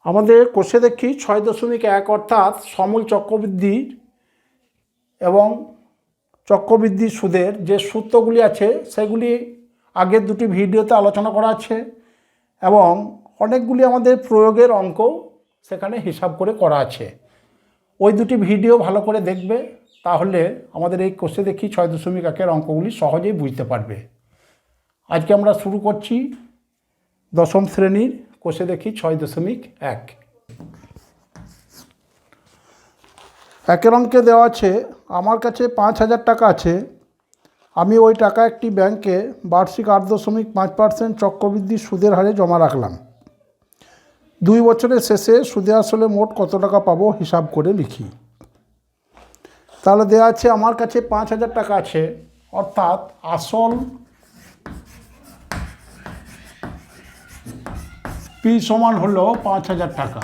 আমাদের কোষে দেখি 6.1 অর্থাৎ সমূল চক্রবৃদ্ধি এবং চক্রবৃদ্ধি সুদের যে সূত্রগুলি আছে সেগুলি আগের দুটি ভিডিওতে আলোচনা করা আছে এবং অনেকগুলি আমাদের প্রয়োগের অঙ্ক সেখানে হিসাব করে করা আছে। ওই দুটি ভিডিও ভালো করে দেখবে, তাহলে আমাদের এই কোষে দেখি 6.1 অঙ্কগুলি সহজেই বুঝতে পারবে। আজকে আমরা শুরু করছি দশম শ্রেণীর কোষে দেখি 6.1। একের অঙ্কে দেওয়া আছে আমার কাছে 5,000 টাকা আছে, আমি ওই টাকা একটি ব্যাংকে বার্ষিক 8.5% চক্রবৃদ্ধি সুদের হারে জমা রাখলাম। 2 বছরের শেষে সুদে আসলে মোট কত টাকা পাবো হিসাব করে লিখি। তাহলে দেওয়া আছে আমার কাছে 5,000 টাকা আছে, অর্থাৎ আসল পি সমান হলো 5,000 টাকা।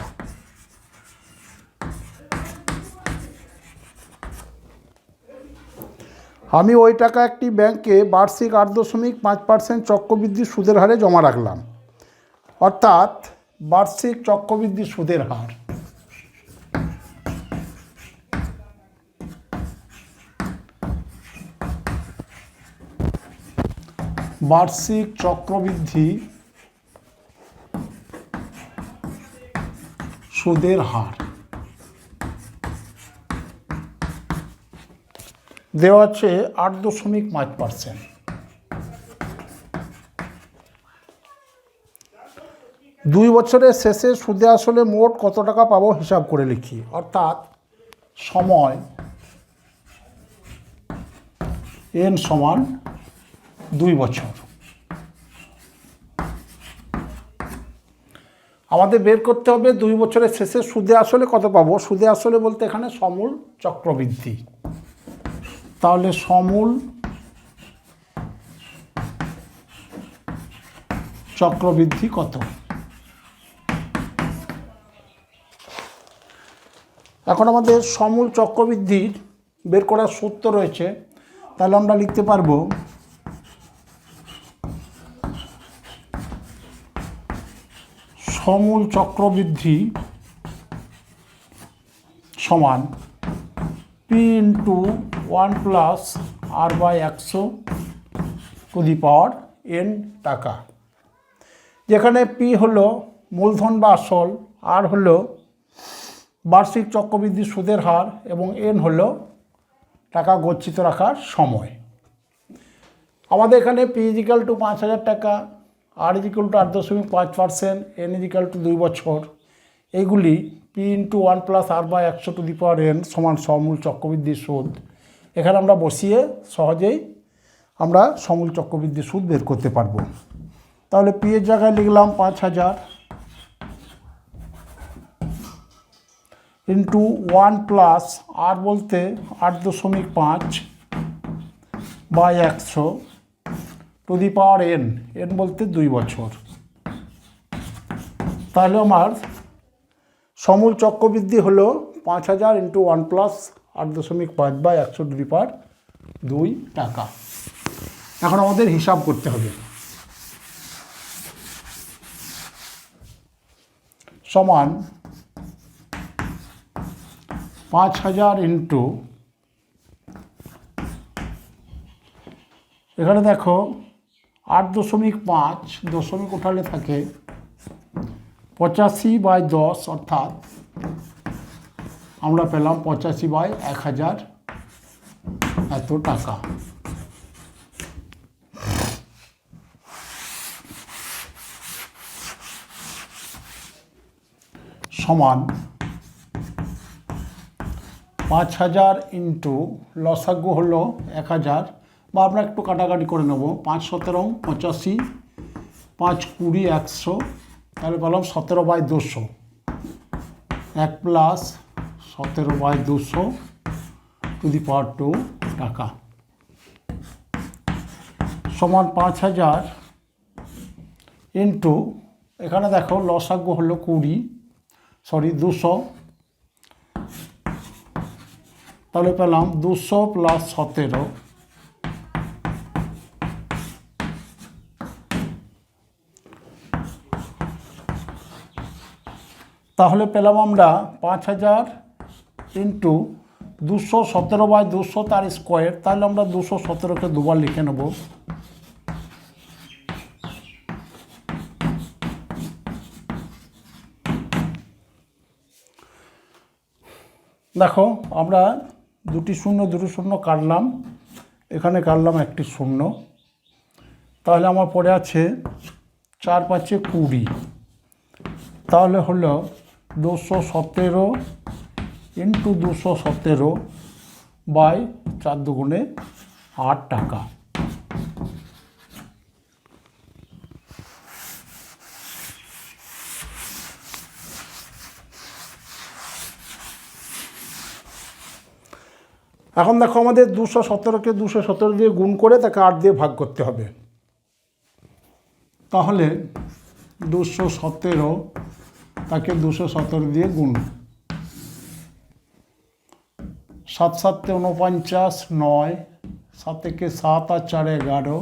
আমি ওই টাকা একটি ব্যাংকে বার্ষিক 8.5% চক্রবৃদ্ধি সুদের হারে জমা রাখলাম, অর্থাৎ বার্ষিক চক্রবৃদ্ধি সুদের হার। বার্ষিক চক্রবৃদ্ধি সুদের হার দেওয়া আছে 8.5%। 2 বছরের শেষে সুদে আসলে মোট কত টাকা পাবো হিসাব করে লিখি, অর্থাৎ সময় n সমান 2 বছর। আমাদের বের করতে হবে 2 বছরের শেষে সুদে আসলে কত পাবো। সুদে আসলে বলতে এখানে সমূল চক্রবৃদ্ধি, তাহলে সমূল চক্রবৃদ্ধি কত। এখন আমাদের সমূল চক্রবৃদ্ধির বের করার সূত্র রয়েছে, তাহলে আমরা লিখতে পারবো সমূল চক্রবৃদ্ধি সমান পি ইন্টু 1 + r/100⁴ টাকা, যেখানে পি হলো মূলধন বা আসল, আর হলো বার্ষিক চক্রবৃদ্ধি সুদের হার এবং এন হলো টাকা গচ্ছিত রাখার সময়। আমাদের এখানে পি ইজিক্যাল টু 5,000 টাকা, আর is equal to 8.5%, N is equal to 2 বছর। এইগুলি পি ইন্টু 1 + r/100⁴ সমান সমূল চক্রবৃদ্ধি সুদ। এখানে আমরা বসিয়ে সহজেই আমরা সমূল চক্রবৃদ্ধি সুদ বের করতে পারবো। তাহলে পি এর জায়গায় লিখলাম 5,000 ইন্টু 1 + আর বলতে 8.5/100⁴ এন বলতে 2 বছর। তাহলে আমার সমূল চক্রবৃদ্ধি হলো 5,000 ইন্টু 1 + 8.5/100⁴ টাকা। এখন আমাদের হিসাব করতে হবে। সমান 5,000 ইন্টু, এখানে দেখো 8.5 দশমিক উঠালে থাকে 85/10, অর্থাৎ আমরা পেলাম 85/1000 এত টাকা। সমান 5,000 ইন্টু লসাগু হলো 1,000, বা আমরা একটু কাটাকাটি করে নেব। 5 × 17 85, 5 × 20 100, তাহলে পেলাম 17/200। 1 + 17/200⁴ টাকা সমান 5,000 ইন্টু, এখানে দেখো লসাগু হলো 200, তাহলে পেলাম 200 + 17, তাহলে পেলাম আমরা 5000 ইন্টু 217/200 তার স্কোয়ার। তাহলে আমরা 217কে দুবার লিখে নেব। দেখো আমরা দুটি শূন্য কাটলাম, এখানে কাটলাম একটি শূন্য। তাহলে আমার পড়ে আছে 4 5 20। তাহলে হলো 217 ইন্টু 217 বাই 4 দুগুণে 8 টাকা। এখন দেখো আমাদের 217কে 217 দিয়ে গুণ করে তাকে 8 দিয়ে ভাগ করতে হবে। তাহলে 217 তাকে 217 দিয়ে গুণ। 7 7 49, 9, 7 একে 7 আর 4 11,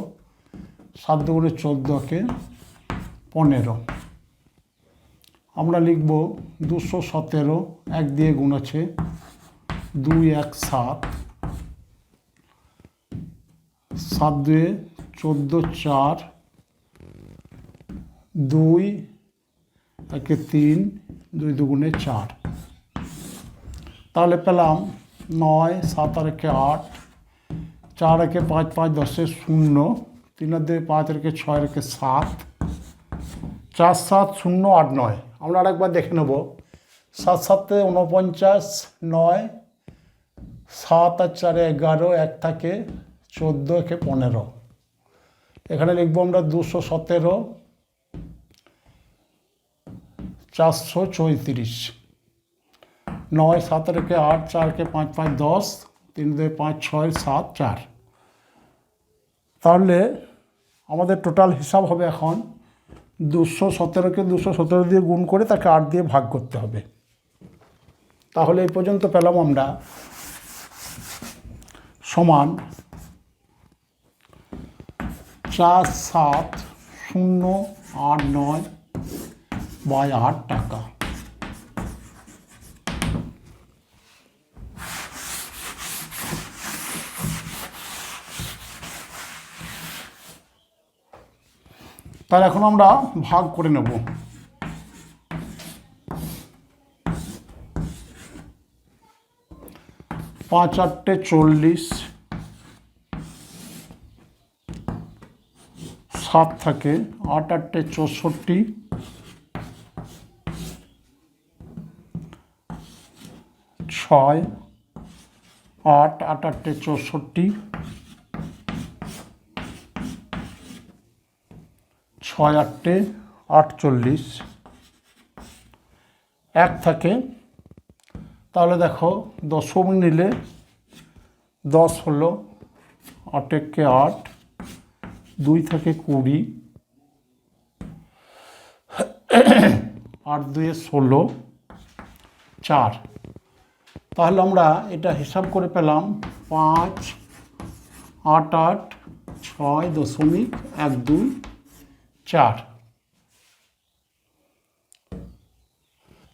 7 দুগুণে 14কে 15। আমরা লিখব 217 1 দিয়ে গুণ আছে, 2 1 7, 7 2 14 4, 2 একে 3, 2 দুগুণে 4। তাহলে পেলাম 9 7 আর একে 8, 4 একে 5 5 10 0, 3 আর 2 5 আর একে 6 আর একে 7, 4 7 0 8 9। আমরা আরেকবার দেখে নেব। 7 7 49, 9, 7 আর 4 11, 1 থাকে 14 একে 15। এখানে লিখবো আমরা 217 434। 9 7 আর একে 8, 4 কে 5 5 10, 3 2 5 6 7 4। তাহলে আমাদের টোটাল হিসাব হবে এখন 217কে 217 দিয়ে গুণ করে তাকে 8 দিয়ে ভাগ করতে হবে। তাহলে এই পর্যন্ত পেলাম আমরা সমান 4 7 0 8 9 বাই 8 টাকা। তাহলে এখন আমরা ভাগ করে নেব। 5 8 40, 7 থাকে, 8 8 64, 6 8 8 8 64, 6 8 48, 1 থাকে। তাহলে দেখো দশমিক নিলে 10 হলো, 8 একে 8, 2 থাকে 20, 8 2 16, 4। তাহলে আমরা এটা হিসাব করে পেলাম 5 8 8 6.124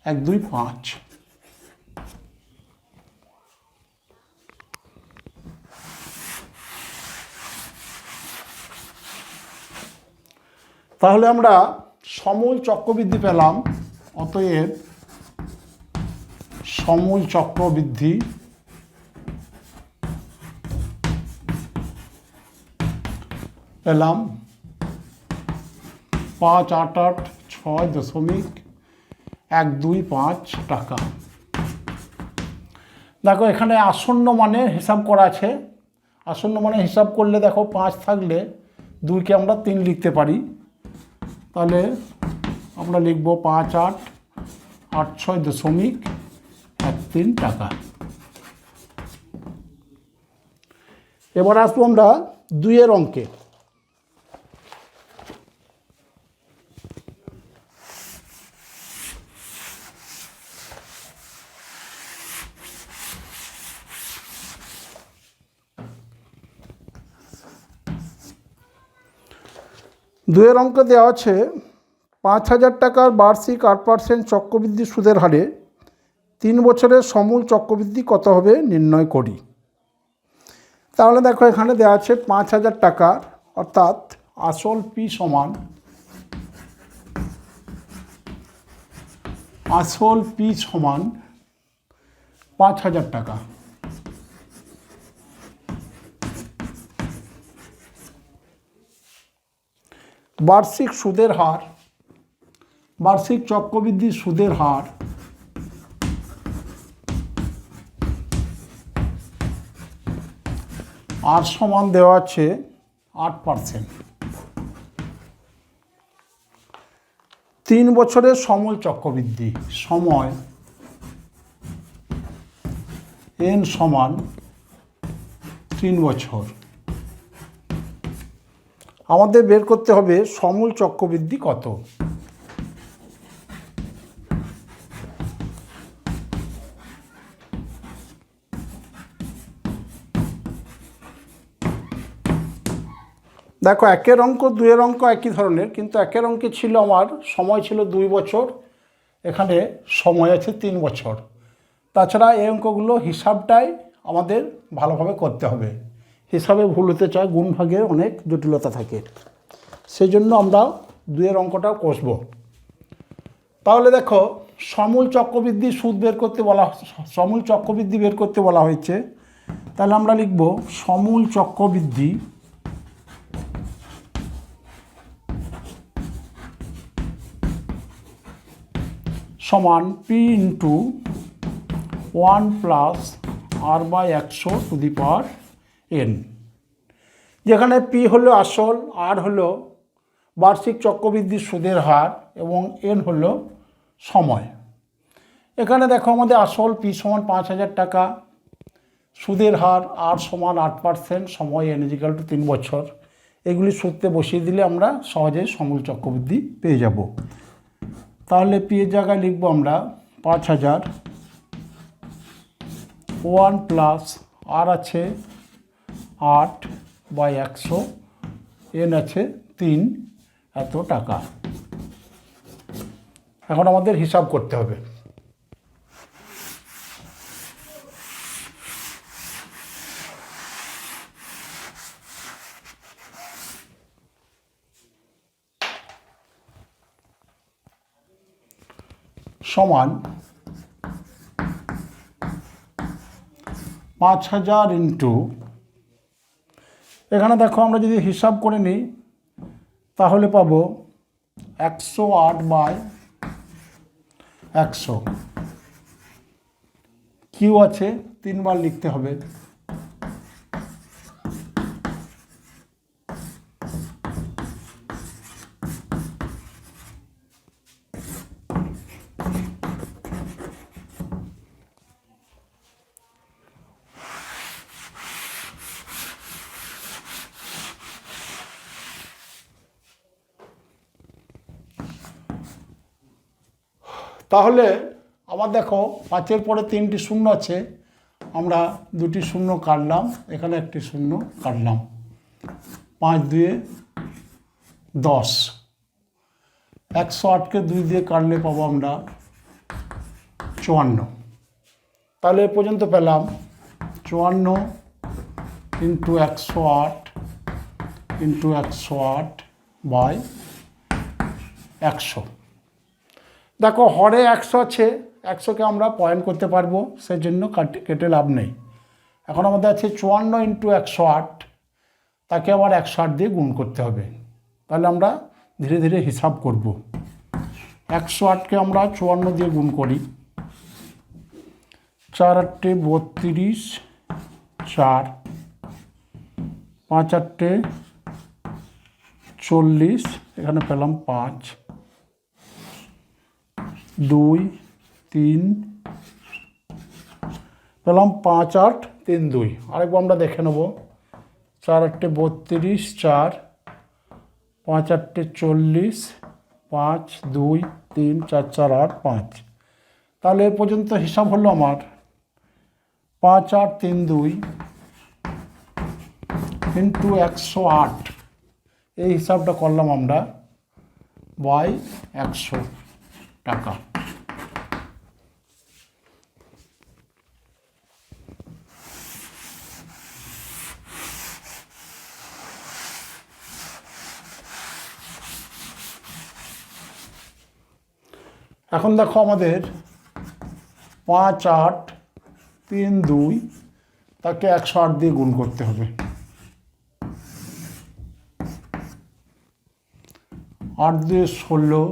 125। তাহলে আমরা সমূল চক্রবৃদ্ধি পেলাম। অতএব সমূল চক্রবৃদ্ধি পেলাম 5 8 8 6.125 টাকা। দেখো এখানে আসন্ন মানে হিসাব করা আছে। আসন্ন মানে হিসাব করলে দেখো 5 থাকলে 2কে আমরা 3 লিখতে পারি। তাহলে আমরা লিখব 5 8 8 6.13 টাকা। এবার আসবো আমরা 2 অঙ্কে। দুয়ের অঙ্ক দেওয়া আছে 5,000 টাকার বার্ষিক 8% চক্রবৃদ্ধি সুদের হারে 3 বছরের সমূল চক্রবৃদ্ধি কত হবে নির্ণয় করি। তাহলে দেখো এখানে দেওয়া আছে 5,000 টাকার, অর্থাৎ আসল পি সমান আসল পি সমান 5,000 টাকা। বার্ষিক সুদের হার, বার্ষিক চক্রবৃদ্ধি সুদের হার আর সমান দেওয়া আছে 8%। 3 বছরের সমূল চক্রবৃদ্ধি, সময় n সমান 3 বছর। আমাদের বের করতে হবে সমূল চক্রবৃদ্ধি কত। দেখো একের অঙ্ক দুয়ের অঙ্ক একই ধরনের, কিন্তু একের অঙ্কে ছিল আমার সময় ছিল 2 বছর, এখানে সময় আছে 3 বছর। তাছাড়া এই অঙ্কগুলো হিসাবটাই আমাদের ভালোভাবে করতে হবে, হিসাবে ভুল হতে চায়, গুণ ভাগের অনেক জটিলতা থাকে, সেই জন্য আমরা দুয়ের অঙ্কটাও কষবো। তাহলে দেখো সমূল চক্রবৃদ্ধি সুদ বের করতে বলা, সমূল চক্রবৃদ্ধি বের করতে বলা হয়েছে। তাহলে আমরা লিখব সমূল চক্রবৃদ্ধি সমান P into 1 plus r by 100⁴n, যেখানে পি হলো আসল, আর হলো বার্ষিক চক্রবৃদ্ধি সুদের হার এবং এন হলো সময়। এখানে দেখো আমাদের আসল পি সমান 5,000 টাকা, সুদের হার আর সমান 8%, সময় n = 3 বছর। এগুলি সূত্রে বসিয়ে দিলে আমরা সহজেই সমূল চক্রবৃদ্ধি পেয়ে যাব। তাহলে পি এর জায়গায় লিখব আমরা 5,000, 1 প্লাস আর আছে 8/100, এন আছে 3, এত টাকা। এখন আমাদের হিসাব করতে হবে। সমান 5,000 ইন্টু, এখানে দেখো আমরা যদি হিসাব করে নিই তাহলে পাবো 108/100। কিউ আছে 3 বার লিখতে হবে। তাহলে আবার দেখো 5-এর পরে 3টি শূন্য আছে, আমরা 2টি শূন্য কাটলাম, এখানে একটি শূন্য কাটলাম, 5×2 = 10। 108কে 2 দিয়ে কাটলে পাবো আমরা 54। তাহলে এ পর্যন্ত পেলাম 54 ইন্টু 108 ইন্টু 108/100। দেখো হরে 100 আছে, 100কে আমরা পয়েন্ট করতে পারবো, সেই জন্য কেটে লাভ নেই। এখন আমাদের আছে 54 ইন্টু 108, তাকে আবার 108 দিয়ে গুণ করতে হবে। তাহলে আমরা ধীরে ধীরে হিসাব করব। 108কে আমরা 54 দিয়ে গুণ করি, 4×8 = 32, 4, 5×8 = 40, এখানে পেলাম 5, 2, 3, পেলাম 5, 8, 3, 2। আরেকবার আমরা দেখে নেব, 4×8 = 32, 4, 5×8 = 40, 5, 2, 3, 4, 4, 8, 5। তাহলে এ পর্যন্ত হিসাব হলো আমার 5, 8, 3, 2 ইন্টু 108, এই হিসাবটা করলাম আমরা। বাই 100 টাকা। এখন দেখো আমাদের 5, 8, 3, 2 তাকে 108 দিয়ে গুণ করতে হবে। 8 2 16,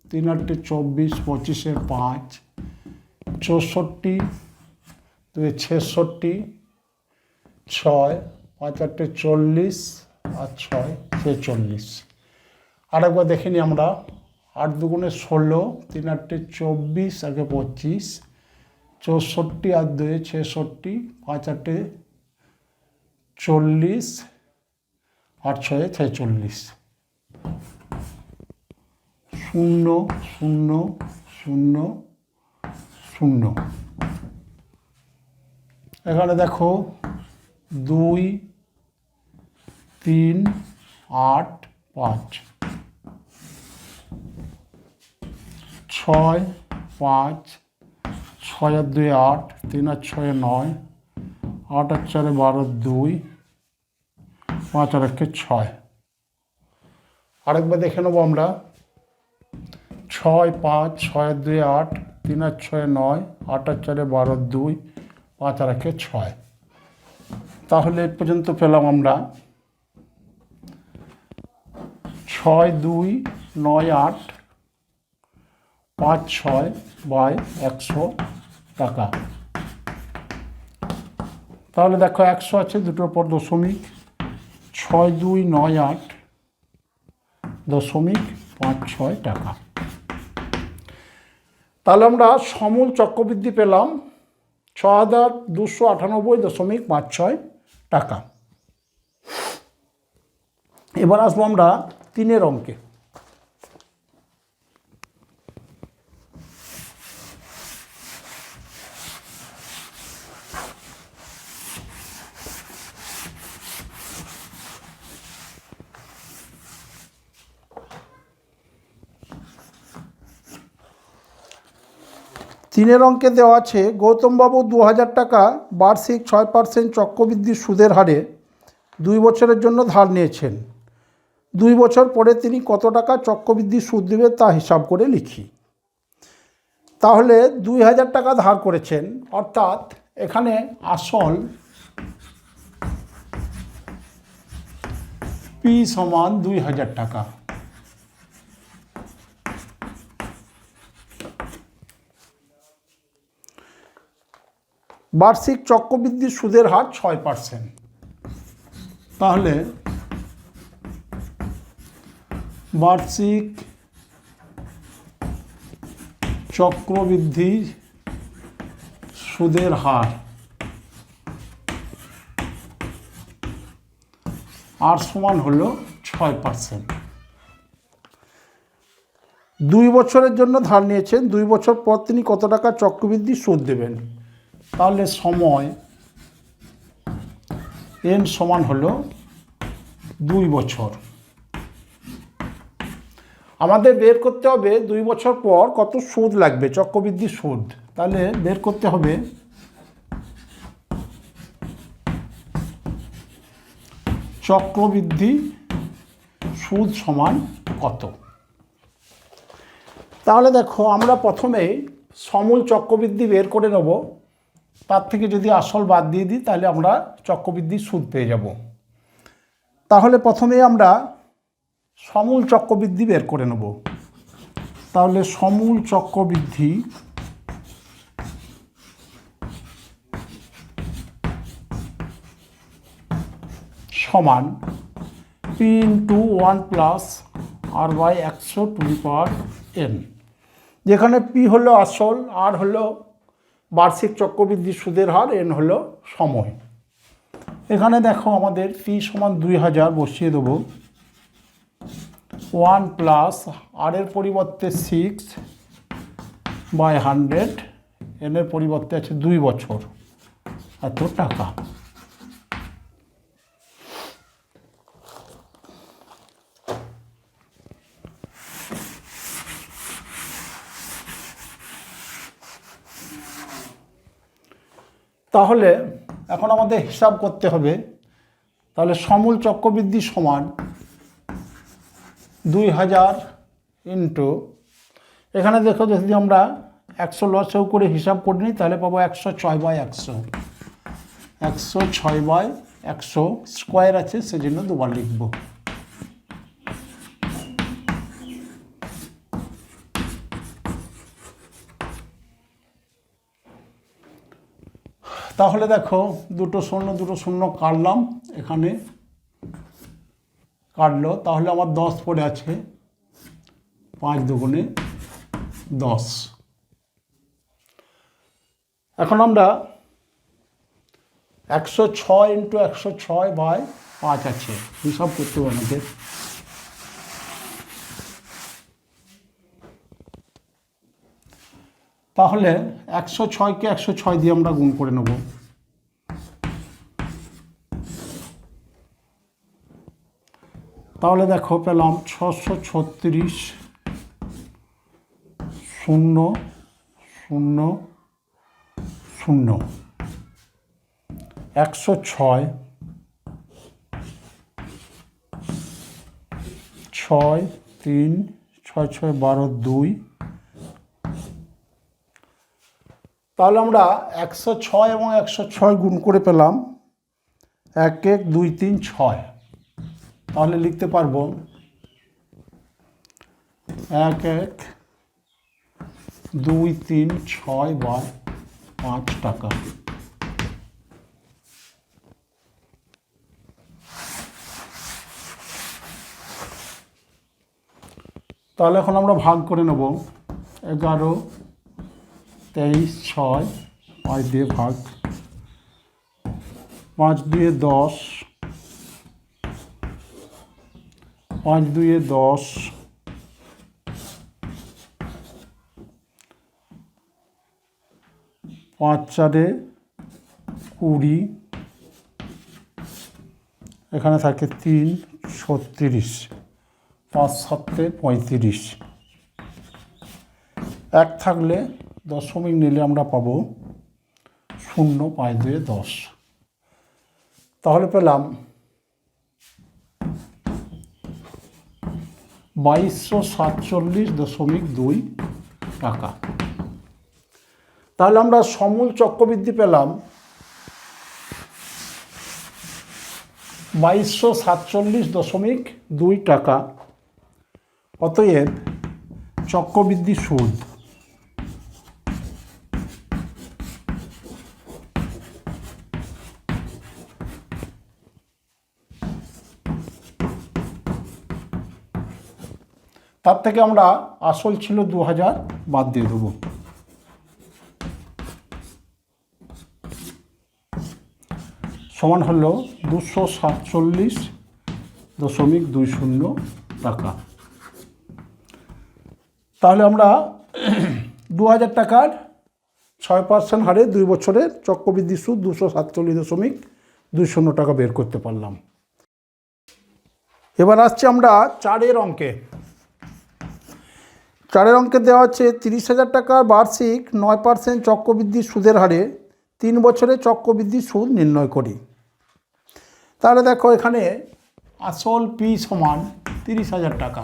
3 8 24, 25 5, 64, 2 66, 6 5 8 40 আর 6 46। আরেকবার দেখে নিই আমরা। 8 2 16, 3 8 24, আগে 25, 64 আর 2 66, 5 8 40 আর 6 46। 0 0 0 0। এখানে দেখো 2 3 8 5, 6 5, 6 আর 2 8, 3 আর 6 9, 8 আর 4 12 2, 5 আর 1 6। আরেকবার দেখে নেবো আমরা। 6 5, 6 আর 2 8, 3 আর 6 9, 8 আর 4 12 2, 5 আর 1 6। তাহলে এ পর্যন্ত পেলাম আমরা 6 2 9 8 5 6 বাই 100 টাকা। তাহলে দেখো 100 আছে, দুটোর পর দশমিক। 6 2 9 8 দশমিক 5 6 টাকা। তাহলে আমরা সমূল চক্রবৃদ্ধি পেলাম 6298.56 টাকা। এবার আসবো আমরা 3 অঙ্কে। তিনের অঙ্কে দেওয়া আছে গৌতমবাবু 2000 টাকা বার্ষিক 6% চক্রবৃদ্ধি সুদের হারে 2 বছরের জন্য ধার নিয়েছেন। 2 বছর পরে তিনি কত টাকা চক্রবৃদ্ধি সুদ দেবেন তা হিসাব করে লিখি। তাহলে 2000 টাকা ধার করেছেন, অর্থাৎ এখানে আসল পি সমান 2000 টাকা। বার্ষিক চক্রবৃদ্ধি সুদের হার 6%। তাহলে বার্ষিক চক্রবৃদ্ধি সুদের হার আর সমান হলো 6%। 2 বছরের জন্য ধার নিয়েছেন, 2 বছর পর তিনি কত টাকা চক্রবৃদ্ধি সুদ দেবেন। তাহলে সময় এন সমান হলো 2 বছর। আমাদের বের করতে হবে 2 বছর পর কত সুদ লাগবে, চক্রবৃদ্ধি সুদ। তাহলে বের করতে হবে চক্রবৃদ্ধি সুদ সমান কত। তাহলে দেখো আমরা প্রথমে সমূল চক্রবৃদ্ধি বের করে নেব, তার থেকে যদি আসল বাদ দিয়ে দিই তাহলে আমরা চক্রবৃদ্ধি সুদ পেয়ে যাব। তাহলে প্রথমে আমরা সমূল চক্রবৃদ্ধি বের করে নেব। তাহলে সমূল চক্রবৃদ্ধি সমান P into 1 plus R by 100^n, যেখানে পি হলো আসল, আর হলো বার্ষিক চক্রবৃদ্ধি সুদের হার, এন হলো সময়। এখানে দেখো আমাদের পি সমান 2000 বসিয়ে দেবো। 1 প্লাস আর এর পরিবর্তে 6/100, এনের পরিবর্তে আছে 2 বছর, এত টাকা। তাহলে এখন আমাদের হিসাব করতে হবে। তাহলে সমূল চক্রবৃদ্ধি সমান 2000 ইন্টু, এখানে দেখো যদি আমরা 100 লসেও করে হিসাব করে নিই তাহলে পাবো 106/100, 106/100 স্কোয়ার আছে সেজন্য দুবার লিখব। তাহলে দেখো দুটো শূন্য কাটলাম, এখানে কাটলো, তাহলে আমার 10 পড়ে আছে, 5 দুগুণে 10। এখন আমরা 106 ইন্টু 106/5 আছে হিসাব করতে হবে আমাদের। তাহলে 106কে 106 দিয়ে আমরা গুণ করে নেব। তাহলে দেখো পেলাম 636 0 0 0, 106 6 3 6 6 12 2। তাহলে আমরা 106 এবং 106 গুণ করে পেলাম 1 1 2 3 6। তাহলে লিখতে পারবো 1 1 2 3 6/5 টাকা। তাহলে এখন আমরা ভাগ করে নেব। 11 23 6, 5 দিয়ে ভাগ, 5 2 10, 5 2 10, 5 4 20, এখানে থাকে 3 36, 5 7 35। 1 থাকলে দশমিক নিলে আমরা পাবো 0, 5 2 10। তাহলে পেলাম 2247.2 টাকা। তাহলে আমরা সমূল চক্রবৃদ্ধি পেলাম 2247.2 টাকা। অতএব চক্রবৃদ্ধি সুদ তার থেকে আমরা আসল ছিল 2000 বাদ দিয়ে দেবো। সমান হলো 247.20 টাকা। তাহলে আমরা 2000 টাকার 6% হারে 2 বছরের চক্রবৃদ্ধি সুদ 247.20 টাকা বের করতে পারলাম। এবার আসছে আমরা 4 অঙ্কে। 4 অঙ্কে দেওয়া আছে 30,000 টাকার বার্ষিক 9% চক্রবৃদ্ধি সুদের হারে 3 বছরে চক্রবৃদ্ধি সুদ নির্ণয় করি। তাহলে দেখো এখানে আসল পি সমান 30,000 টাকা,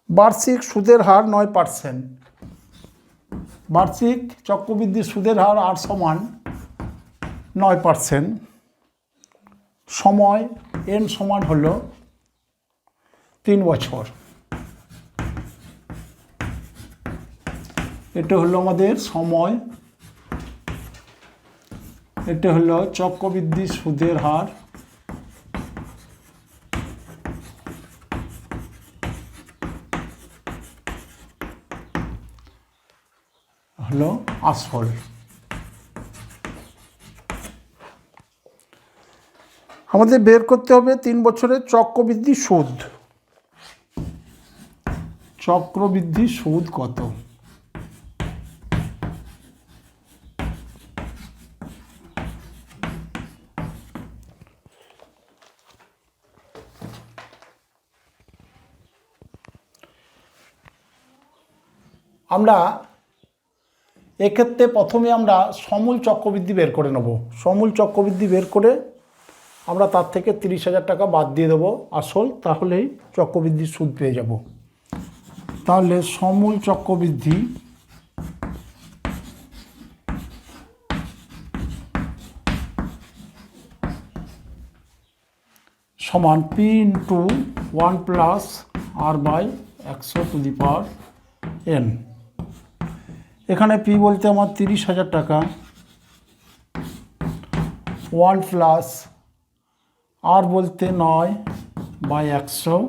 বার্ষিক সুদের হার 9%, বার্ষিক চক্রবৃদ্ধি সুদের হার আর সমান 9%, সময় এন সমান হলো 3 বছর। এটা হলো আমাদের সময়, এটা হলো চক্রবৃদ্ধি সুদের হার, হলো আসল। আমাদের বের করতে হবে 3 বছরের চক্রবৃদ্ধি সুদ। চক্রবৃদ্ধি সুদ কত? আমরা এক্ষেত্রে প্রথমে আমরা সমূল চক্রবৃদ্ধি বের করে নেব। সমূল চক্রবৃদ্ধি বের করে আমরা তার থেকে 30,000 টাকা বাদ দিয়ে দেবো আসল, তাহলেই চক্রবৃদ্ধির সুদ পেয়ে যাব। তাহলে সমূল চক্রবৃদ্ধি সমান P into 1 plus R by 100⁴n। এখানে পি বলতে আমার 30,000 টাকা, 1 প্লাস আর বলতে 9/100,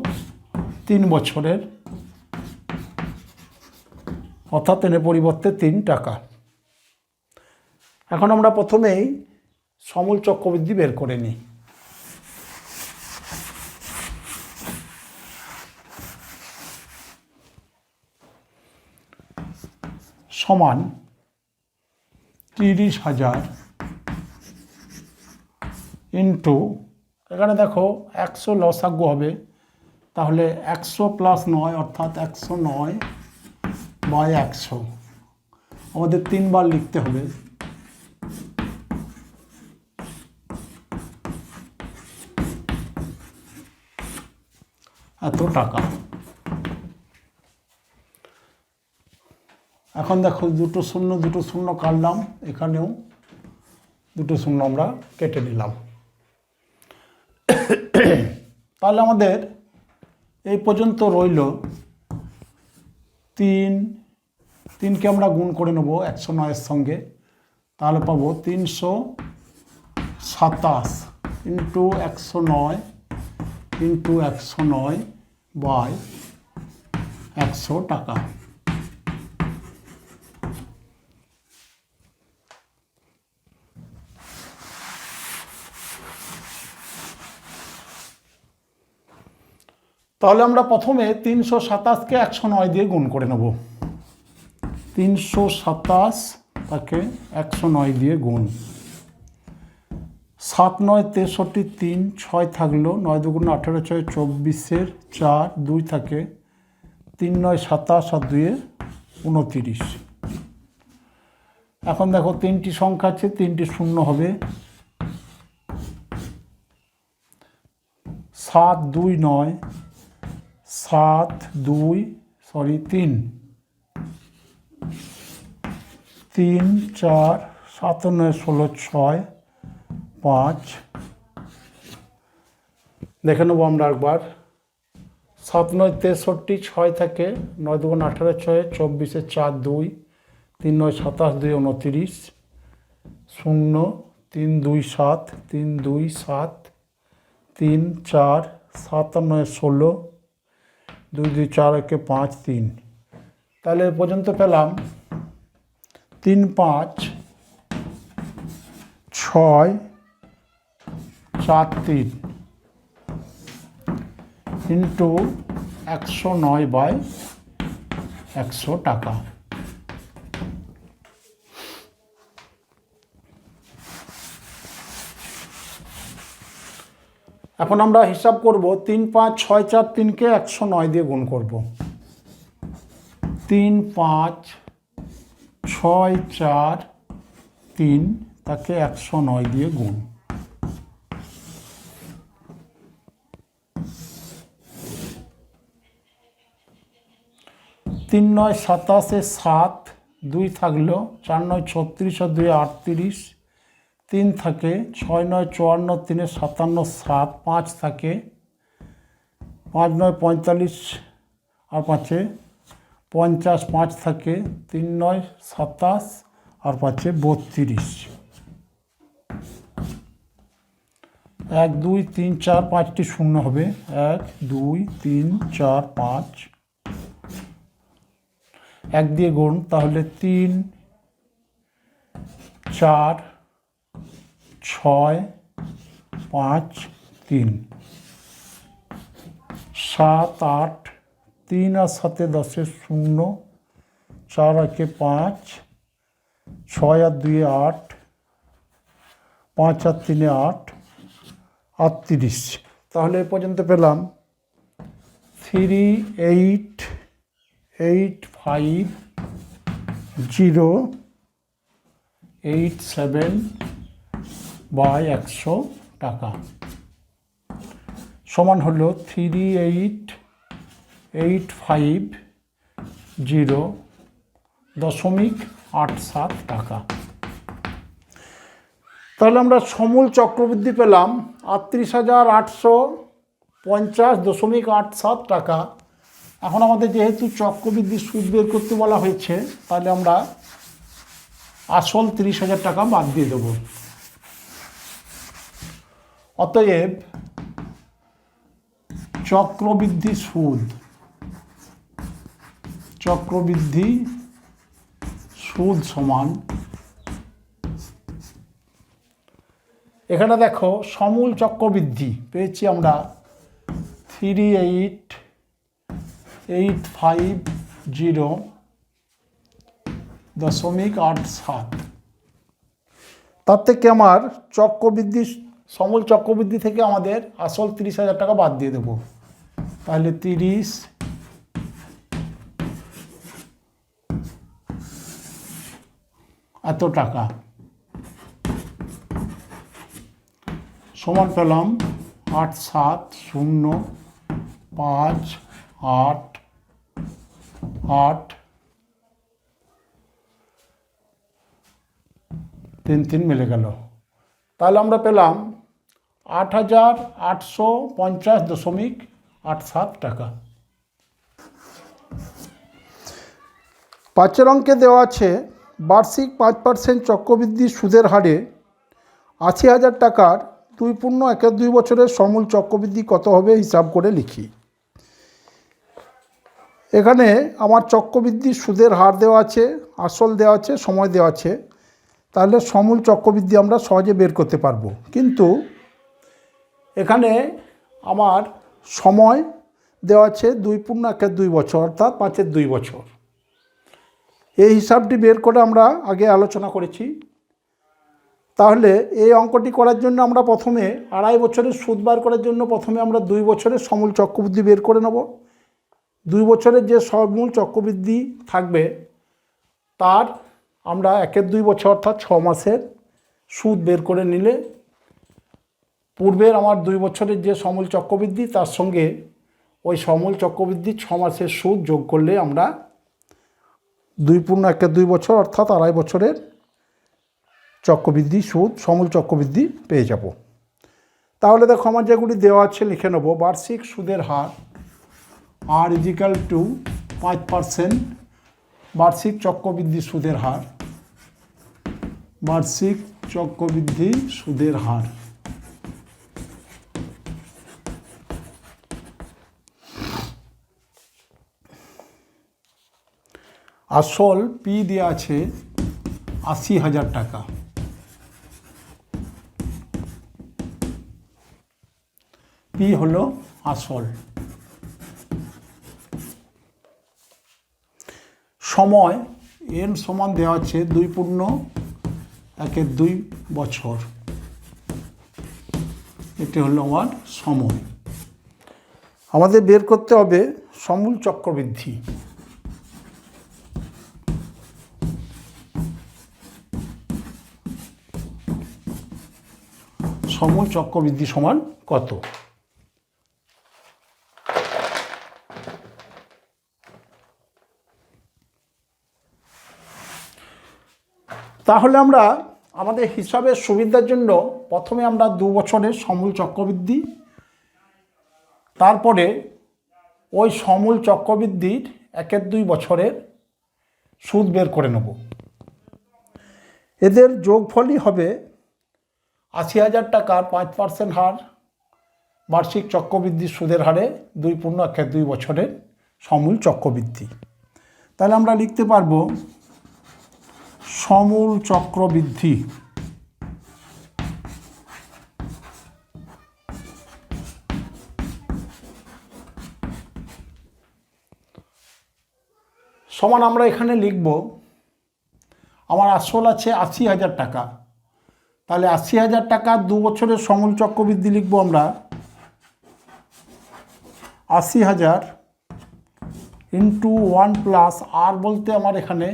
3 বছরের, অর্থাৎ এর পরিবর্তে 3 টাকা। এখন আমরা প্রথমেই সমূল চক্রবৃদ্ধি বের করে নিই। সমান 30,000 ইন্টু, এখানে দেখো 100 লসাগু হবে, তাহলে 100 প্লাস 9 অর্থাৎ 109/100। আমাদের 3 বার লিখতে হবে। এত টাকা। এখন দেখো দুটো শূন্য কাটলাম, এখানেও দুটো শূন্য আমরা কেটে নিলাম। তাহলে আমাদের এই পর্যন্ত রইল 3কে আমরা গুণ করে নেব 109-এর সঙ্গে, তাহলে পাবো 327 ইন্টু 109 ইন্টু 109/100 টাকা। তাহলে আমরা প্রথমে 327কে 109 দিয়ে গুণ করে নেব। 327 তাকে 109 দিয়ে গুণ। 7 9 63, 3 6 থাকলো, 9 2 18 6 24, 4 2 থাকে, 3 9 27 আর 2 29। এখন দেখো 3টি সংখ্যা আছে, 3টি শূন্য হবে। 7 2 9, 3 4 7 9 16 6 5। দেখে নেবো আমরা একবার। 7 9 63, 6 থাকে, 9 2 18 6 24, 4 2, 3 9 27 2 29, 0 3 2 7 3 2 7 3 4 7 9 16 2 2 4 1 5 3। তাহলে এ পর্যন্ত পেলাম 3 5 6 4 3 ইন্টু 109/100 টাকা। এখন আমরা হিসাব করব 3 5 6 4 3কে 109 দিয়ে গুণ করব। 3 5 6 4 3 তাকে 109 দিয়ে গুণ। 3 9 27, 7 2 থাকলো, 4 9 36 আর 2 38, 3 থাকে, 6 9 54, 3 57 7 5 থাকে, 5 9 45 আর 5 50 5 থাকে, 3 9 27 আর 5 32। 1 2 3 4 5টি শূন্য হবে, 1 2 3 4 5। 1 দিয়ে গুণ, তাহলে 3 4 6 5 3 7 8 3 আর 7 10 0 4 1 5 6 আর 2 8 5 আর 3 8 38। তাহলে এ পর্যন্ত পেলাম 3 8 8 5 0.87/100 টাকা সমান হলো 3885.87 টাকা। তাহলে আমরা সমূল চক্রবৃদ্ধি পেলাম 38,850.87 টাকা। এখন আমাদের যেহেতু চক্রবৃদ্ধি সুদ বের করতে বলা হয়েছে, তাহলে আমরা আসল 30,000 টাকা বাদ দিয়ে দেব। অতএব চক্রবৃদ্ধি সুদ সমান, এখানে দেখো সমূল চক্রবৃদ্ধি পেয়েছি আমরা 3850.87। তার থেকে আমার সমূল চক্রবৃদ্ধি থেকে আমাদের আসল 30,000 টাকা বাদ দিয়ে দেবো। তাহলে 30 এত টাকা সমান পেলাম 8,7,5,8,8,3,3 মিলে গেল। তাহলে আমরা পেলাম 8,850.87 টাকা। 5 অঙ্কে দেওয়া আছে বার্ষিক 5% চক্রবৃদ্ধি সুদের হারে 80,000 টাকার 2.12 বছরের সমূল চক্রবৃদ্ধি কত হবে হিসাব করে লিখি। এখানে আমার চক্রবৃদ্ধি সুদের হার দেওয়া আছে, আসল দেওয়া আছে, সময় দেওয়া আছে। তাহলে সমূল চক্রবৃদ্ধি আমরা সহজে বের করতে পারবো। কিন্তু এখানে আমার সময় দেওয়া আছে 2.12 বছর, অর্থাৎ 5-এর 2 বছর। এই হিসাবটি বের করে আমরা আগে আলোচনা করেছি। তাহলে এই অঙ্কটি করার জন্য আমরা প্রথমে 2.5 বছরের সুদ বার করার জন্য প্রথমে আমরা 2 বছরের সমূল চক্রবৃদ্ধি বের করে নেব। 2 বছরের যে সমূল চক্রবৃদ্ধি থাকবে তার আমরা 1-এর 2 বছর অর্থাৎ 6 মাসের সুদ বের করে নিলে পূর্বের আমার 2 বছরের যে সমূল চক্রবৃদ্ধি তার সঙ্গে ওই সমূল চক্রবৃদ্ধি 6 মাসের সুদ যোগ করলে আমরা 2.12 বছর অর্থাৎ 2.5 বছরের চক্রবৃদ্ধি সুদ সমূল চক্রবৃদ্ধি পেয়ে যাব। তাহলে দেখো আমার যেগুলি দেওয়া আছে লিখে নেব। বার্ষিক সুদের হার R = 5%, বার্ষিক চক্রবৃদ্ধি সুদের হার, বার্ষিক চক্রবৃদ্ধি সুদের হার। আসল পি দেওয়া আছে 80,000 টাকা। পি হলো আসল। সময় এন সমান দেওয়া আছে 2.12 বছর। এটি হলো আমার সময়। আমাদের বের করতে হবে সমূল চক্রবৃদ্ধি। সমূল চক্রবৃদ্ধি সমান কত? তাহলে আমরা আমাদের হিসাবের সুবিধার জন্য প্রথমে আমরা 2 বছরের সমূল চক্রবৃদ্ধি, তারপরে ওই সমূল চক্রবৃদ্ধির 1-এর 2 বছরের সুদ বের করে নেব। এদের যোগফলই হবে 80,000 টাকার 5% হার বার্ষিক চক্রবৃদ্ধি সুদের হারে 2.12 বছরের সমূল চক্রবৃদ্ধি। তাহলে আমরা লিখতে পারবো সমূল চক্রবৃদ্ধি সমান আমরা এখানে লিখব আমার আসল আছে 80,000 টাকা। তাহলে 80,000 টাকা 2 বছরের সমূল চক্রবৃদ্ধি লিখব আমরা 80,000 × 1 + আর বলতে আমার এখানে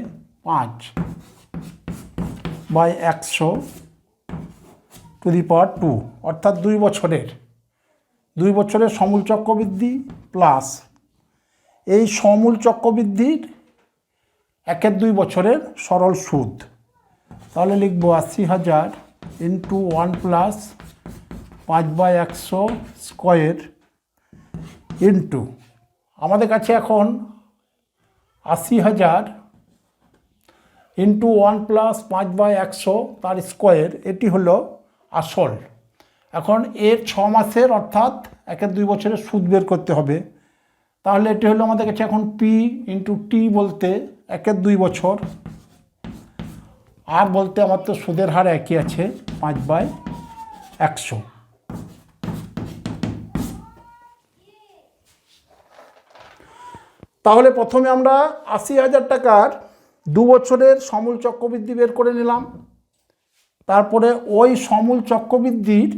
5/100⁴ অর্থাৎ 2 বছরের সমূল চক্রবৃদ্ধি প্লাস এই সমূল চক্রবৃদ্ধির 1/2 বছরের সরল সুদ। তাহলে লিখব 80,000 ইন্টু 1 প্লাস 5/100² ইন্টু আমাদের কাছে এখন 80,000 ইন্টু 1 প্লাস 5/100 তার স্কোয়ার, এটি হলো আসল। এখন এর 6 মাসের অর্থাৎ 1/2 বছরের সুদ বের করতে হবে। তাহলে এটি হলো আমাদের কাছে এখন পি ইন্টু টি বলতে 1/2 বছর, আর বলতে আমার তো সুদের হার একই আছে 5/100। তাহলে প্রথমে আমরা 80,000 টাকার 2 বছরের সমূল চক্রবৃদ্ধি বের করে নিলাম। তারপরে ওই সমূল চক্রবৃদ্ধির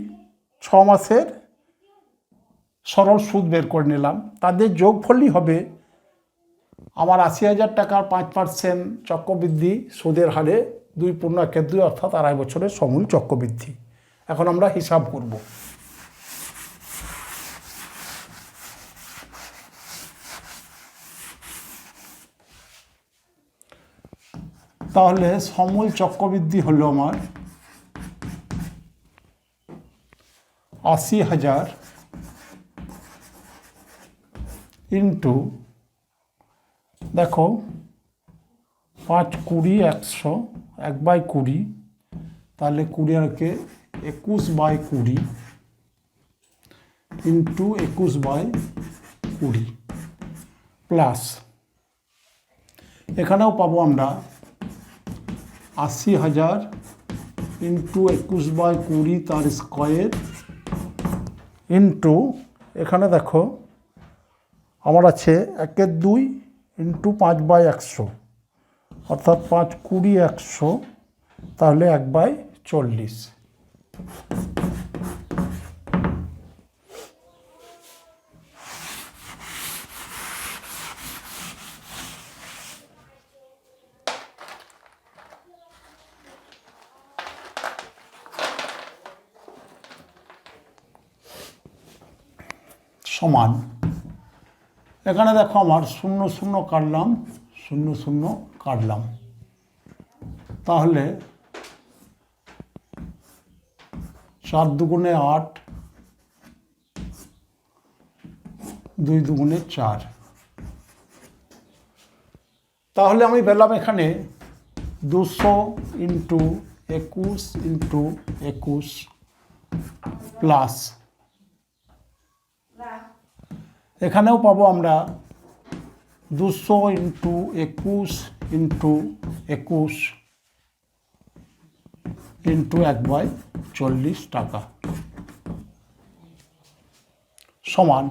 6 মাসের সরল সুদ বের করে নিলাম। তাদের যোগফলই হবে আমার 80,000 টাকার 5% চক্রবৃদ্ধি সুদের হারে 2.12 অর্থাৎ 2.5 বছরের সমূল চক্রবৃদ্ধি। এখন আমরা হিসাব করব। তাহলে সমূল চক্রবৃদ্ধি হলো আমার 80,000 ইন্টু দেখো 5, 20, 100 1/20, তাহলে 20 21/20 ইন্টু 21/20 প্লাস এখানেও পাবো আমরা 80,000 ইন্টু 21/20 তার স্কোয়ার ইন্টু এখানে দেখো আমার আছে 1/2 ইন্টু 5/100 অর্থাৎ 5, 20, 100 তাহলে 1/40। সমান এখানে দেখো আমার 0 0 কাটলাম 0 0 কাটলাম, তাহলে 4 দুগুণে 8 2 দুগুণে 4, তাহলে আমি পেলাম এখানে 200 ইন্টু 21 ইন্টু 21 প্লাস এখানেও পাবো আমরা 200 ইন্টু 21 ইন্টু 21 ইন্টু 1/40 টাকা সমান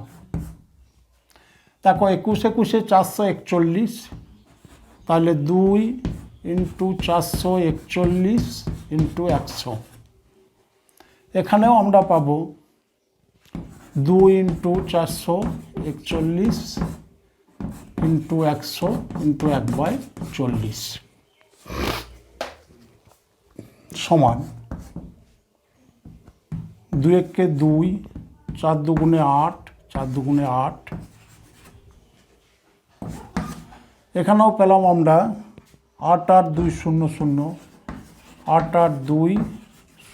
দেখো 21 21 441, তাহলে 2 ইন্টু 441 ইন্টু 100। এখানেও আমরা পাবো 2 ইন্টু 441 ইন্টু 100 ইন্টু 1/40 সমান 2 একে 2, 4 দুগুণে 8, 4 দুগুণে 8। এখানেও পেলাম আমরা 8 8 2 0 0, 8 8 2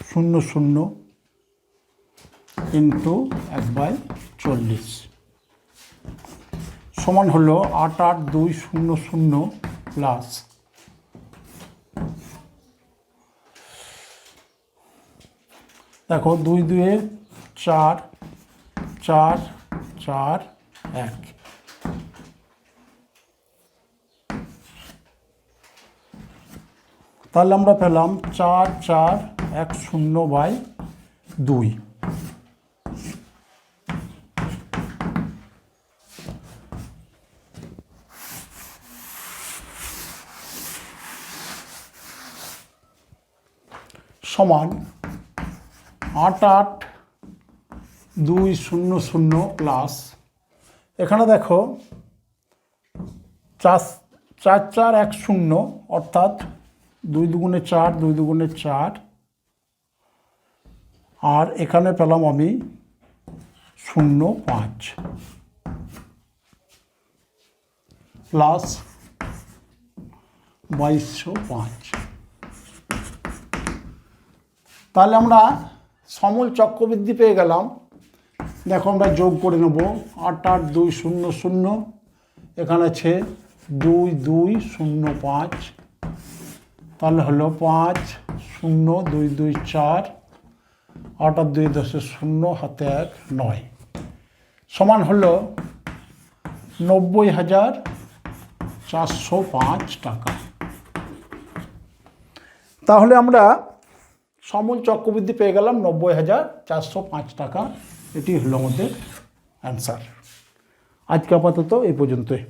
0 0 ইন্টু 1/40 সমান হলো 8 8 2 0 0 প্লাস দেখো 2 2 4 4 4 1, তাহলে আমরা পেলাম 4 4 1 0/2। সমান 8 8 2 0 0 প্লাস এখানে দেখো 4 4 1 0 অর্থাৎ 2 দুগুণে 4, 2 দুগুণে 4, আর এখানে পেলাম আমি 0 5 প্লাস 2205। তাহলে আমরা সমূল চক্রবৃদ্ধি পেয়ে গেলাম। দেখো আমরা যোগ করে নেব, 8 8 2 0 0, এখানে আছে 2 2 0 5, তাহলে হলো 5 0 2 2 4, 8 আর 2 10 0, হাতে 1 9, সমান হলো 90,405 টাকা। তাহলে আমরা সমূল চক্রবৃদ্ধি পেয়ে গেলাম 90,405 টাকা। এটি হলো আমাদের অ্যান্সার। আজকে আপাতত এই পর্যন্তই।